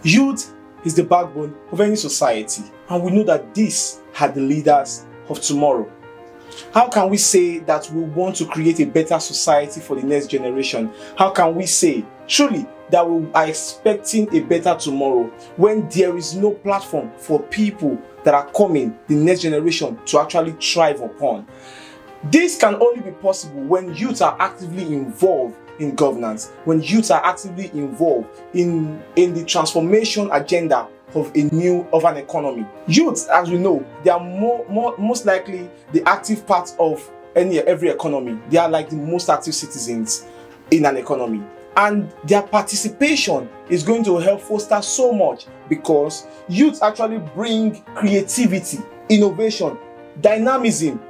Youth is the backbone of any society, and we know that these are the leaders of tomorrow. How can we say that we want to create a better society for the next generation? How can we say truly that we are expecting a better tomorrow when there is no platform for people that are coming, the next generation, to actually thrive upon? This can only be possible when youth are actively involved in governance, when youth are actively involved in the transformation agenda of an economy. Youth, as we know, they are most likely the active part of every economy. They are like the most active citizens in an economy, and their participation is going to help foster so much, because youth actually bring creativity, innovation, dynamism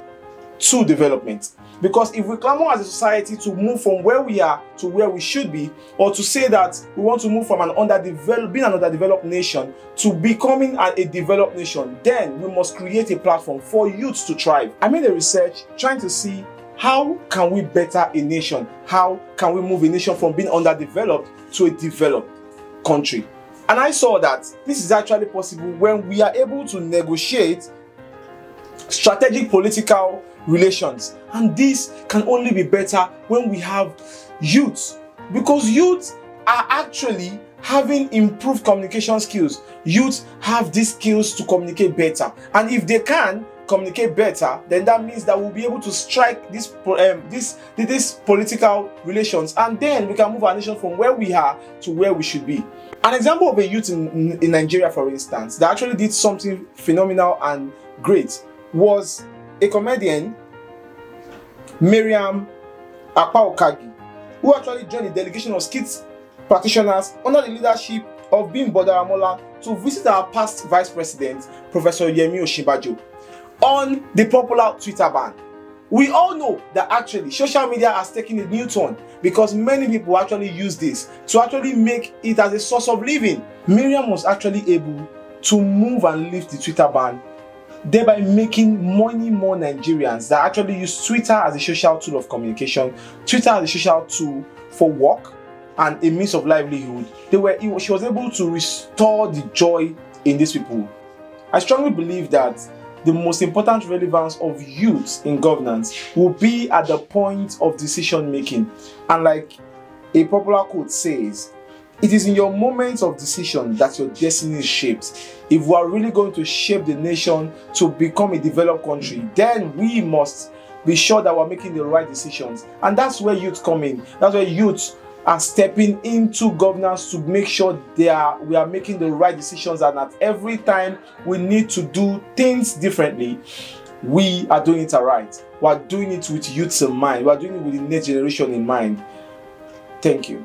to development. Because if we clamor as a society to move from where we are to where we should be, or to say that we want to move from being an underdeveloped nation to becoming a developed nation, then we must create a platform for youth to thrive. I made a research trying to see how can we better a nation? How can we move a nation from being underdeveloped to a developed country? And I saw that this is actually possible when we are able to negotiate strategic political relations, and this can only be better when we have youth, because youth are actually having improved communication skills. Youth have these skills to communicate better, and if they can communicate better, then that means that we'll be able to strike this political relations, and then we can move our nation from where we are to where we should be. An example of a youth in Nigeria, for instance, that actually did something phenomenal and great was a comedian, Miriam Akpaokagi, who actually joined a delegation of skit practitioners under the leadership of Bimbo Daramola to visit our past vice president, Professor Yemi Osinbajo, on the popular Twitter ban. We all know that actually social media has taken a new turn, because many people actually use this to actually make it as a source of living. Miriam was actually able to move and lift the Twitter ban, thereby making many more Nigerians that actually use Twitter as a social tool of communication, Twitter as a social tool for work and a means of livelihood. She was able to restore the joy in these people. I strongly believe that the most important relevance of youth in governance will be at the point of decision making. And like a popular quote says, it is in your moments of decision that your destiny is shaped. If we are really going to shape the nation to become a developed country, then we must be sure that we're making the right decisions. And that's where youth come in. That's where youth are stepping into governance to make sure we are making the right decisions, and at every time we need to do things differently, we are doing it right. We are doing it with youths in mind. We are doing it with the next generation in mind. Thank you.